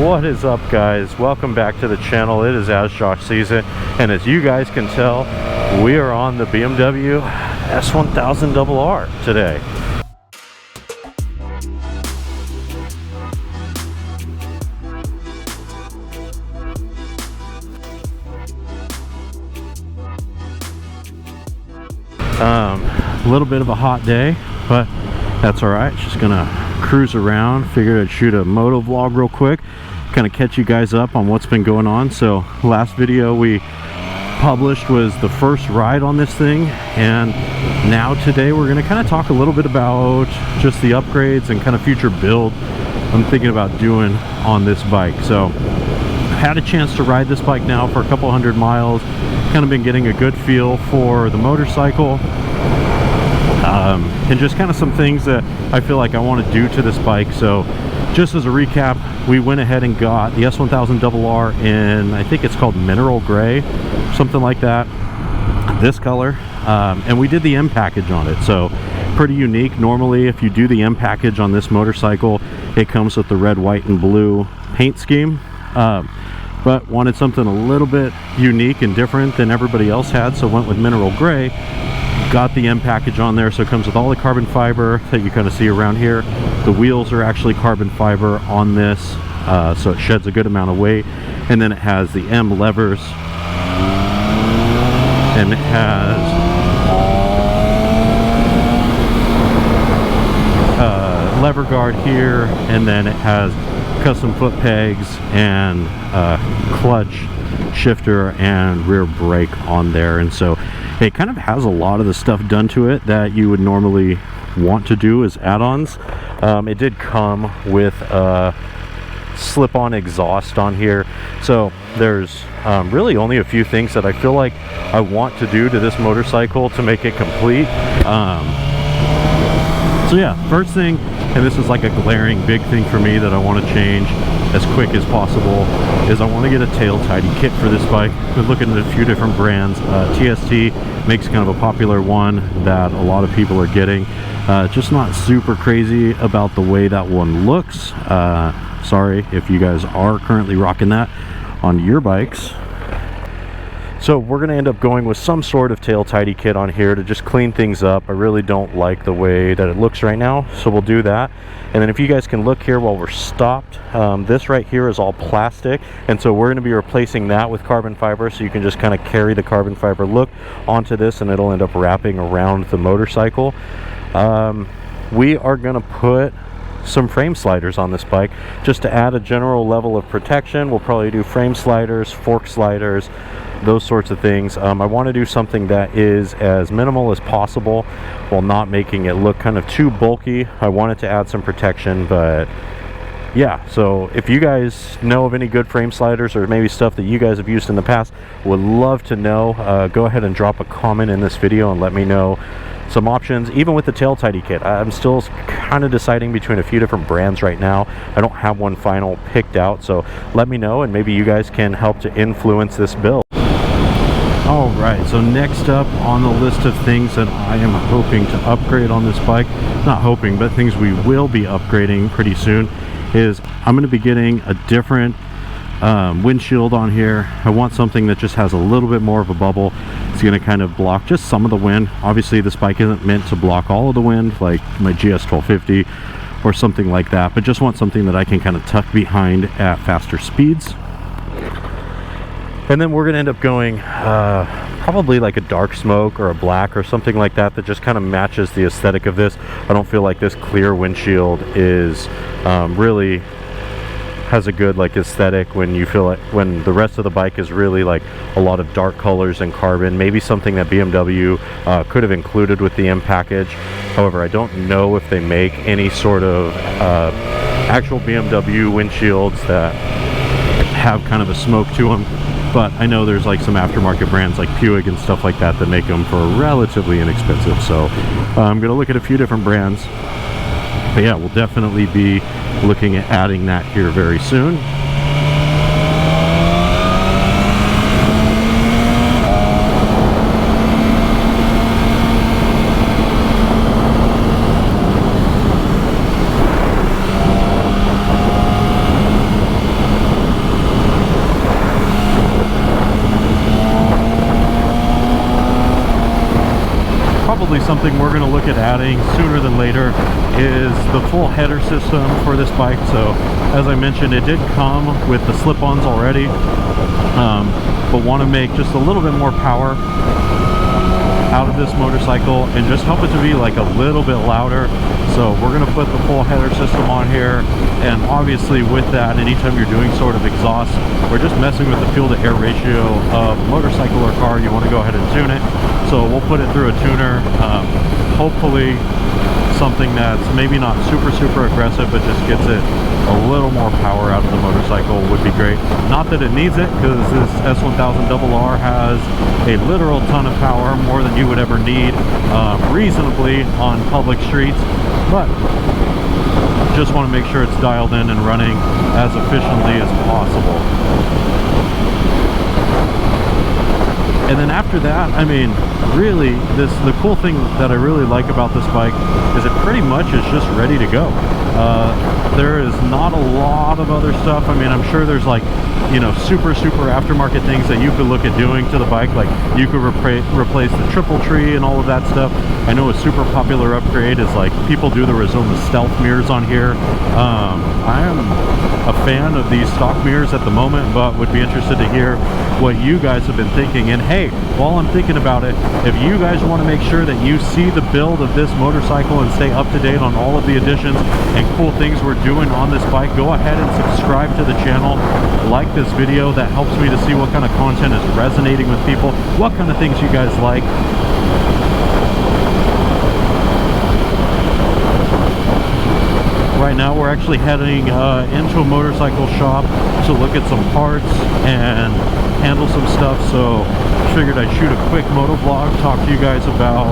What is up, guys? Welcome back to the channel. It is As Josh season, and as you guys can tell, we are on the BMW s1000RR today. A little bit of a hot day, but that's all right. Just gonna cruise around. Figured I'd shoot a moto vlog real quick, kind of catch you guys up on what's been going on. So last video we published was the first ride on this thing, and now today we're gonna kind of talk a little bit about just the upgrades and kind of future build I'm thinking about doing on this bike. So I've had a chance to ride this bike now for a couple hundred miles, kind of been getting a good feel for the motorcycle, and just kind of some things that I feel like I want to do to this bike. So just as a recap, we went ahead and got the s1000RR in, I think it's called mineral gray, something like that, this color, and we did the M package on it. So pretty unique. Normally if you do the M package on this motorcycle, it comes with the red, white, and blue paint scheme, but wanted something a little bit unique and different than everybody else had, so went with mineral gray. Got the M package on there, so it comes with all the carbon fiber that you kind of see around here. The wheels are actually carbon fiber on this, so it sheds a good amount of weight. And then it has the M levers, and it has lever guard here, and then it has custom foot pegs and clutch shifter and rear brake on there. And so it kind of has a lot of the stuff done to it that you would normally want to do as add-ons. It did come with a slip-on exhaust on here, so there's really only a few things that I feel like I want to do to this motorcycle to make it complete. So yeah, first thing, and this is like a glaring big thing for me that I want to change as quick as possible, is I want to get a tail tidy kit for this bike. Been looking at a few different brands. TST makes kind of a popular one that a lot of people are getting. Just not super crazy about the way that one looks. Sorry if you guys are currently rocking that on your bikes. So we're going to end up going with some sort of tail tidy kit on here to just clean things up. I really don't like the way that it looks right now, so we'll do that. And then if you guys can look here while we're stopped, this right here is all plastic, and so we're going to be replacing that with carbon fiber, so you can just kind of carry the carbon fiber look onto this and it'll end up wrapping around the motorcycle. We are going to put some frame sliders on this bike just to add a general level of protection. We'll probably do frame sliders, fork sliders, those sorts of things. I want to do something that is as minimal as possible while not making it look kind of too bulky. I wanted to add some protection, but yeah, so if you guys know of any good frame sliders or maybe stuff that you guys have used in the past, would love to know. Go ahead and drop a comment in this video and let me know some options. Even with the tail tidy kit, I'm still kind of deciding between a few different brands right now. I don't have one final picked out, so let me know and maybe you guys can help to influence this build. All right, so next up on the list of things that I am hoping to upgrade on this bike, not hoping, but things we will be upgrading pretty soon, is I'm going to be getting a different windshield on here. I want something that just has a little bit more of a bubble. It's going to kind of block just some of the wind. Obviously this bike isn't meant to block all of the wind like my GS1250 or something like that, but just want something that I can kind of tuck behind at faster speeds. And then we're going to end up going probably like a dark smoke or a black or something like that that just kind of matches the aesthetic of this. I don't feel like this clear windshield is really has a good like aesthetic when you feel like when the rest of the bike is really like a lot of dark colors and carbon. Maybe something that BMW could have included with the M package. However, I don't know if they make any sort of actual BMW windshields that have kind of a smoke to them, but I know there's like some aftermarket brands like Puig and stuff like that that make them for relatively inexpensive. So I'm gonna look at a few different brands, but yeah, we'll definitely be looking at adding that here very soon. definitely something we're going to look at adding sooner than later is the full header system for this bike. So as I mentioned, it did come with the slip-ons already, but want to make just a little bit more power out of this motorcycle and just help it to be like a little bit louder. So we're going to put the full header system on here, and obviously with that, anytime you're doing sort of exhaust, we're just messing with the fuel to air ratio of motorcycle or car. You want to go ahead and tune it, so we'll put it through a tuner. Hopefully something that's maybe not super aggressive, but just gets it a little more power out of the motorcycle would be great. Not that it needs it, because this S1000RR has a literal ton of power, more than you would ever need reasonably on public streets, but just want to make sure it's dialed in and running as efficiently as possible. And then after that, I mean, really, the cool thing that I really like about this bike is it pretty much is just ready to go. There is not a lot of other stuff. I mean, I'm sure there's like, you know, super aftermarket things that you could look at doing to the bike. Like you could replace the triple tree and all of that stuff. I know a super popular upgrade is like people do the Rizoma stealth mirrors on here. I am a fan of these stock mirrors at the moment, but would be interested to hear what you guys have been thinking. And hey, while I'm thinking about it, if you guys want to make sure that you see the build of this motorcycle and stay up to date on all of the additions and cool things we're doing on this bike, go ahead and subscribe to the channel, like this video. That helps me to see what kind of content is resonating with people, what kind of things you guys like. Right now we're actually heading into a motorcycle shop to look at some parts and handle some stuff, so figured I'd shoot a quick moto vlog, talk to you guys about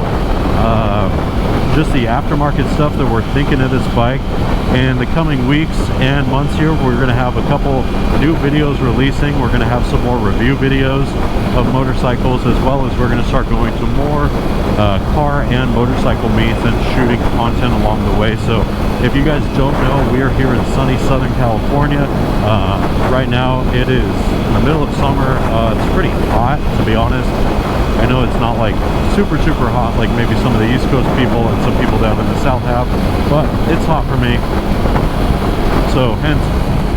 just the aftermarket stuff that we're thinking of this bike. In the coming weeks and months here, we're going to have a couple new videos releasing. We're going to have some more review videos of motorcycles, as well as we're going to start going to more car and motorcycle meets and shooting content along the way. So if you guys don't know, we are here in sunny Southern California. Right now it is in the middle of summer. It's pretty hot, to be honest. I know it's not like super hot like maybe some of the East Coast people and some people down in the South have, but it's hot for me. So hence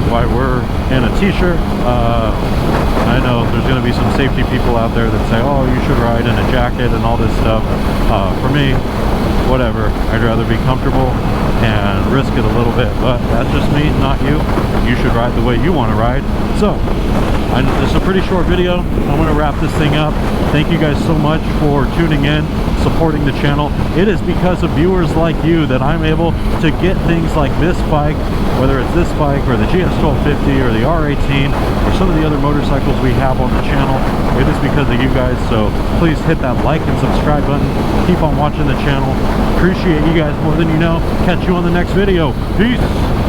why we're in a t-shirt. I know there's going to be some safety people out there that say, oh, you should ride in a jacket and all this stuff. For me, whatever. I'd rather be comfortable and risk it a little bit, but that's just me, not you. You should ride the way you want to ride. So it's a pretty short video. I'm going to wrap this thing up. Thank you guys so much for tuning in, supporting the channel. It is because of viewers like you that I'm able to get things like this bike, whether it's this bike or the GS1250 or the R18 or some of the other motorcycles we have on the channel. It is because of you guys, so please hit that like and subscribe button. Keep on watching the channel. Appreciate you guys more than you know. Catch you on the next video. Peace.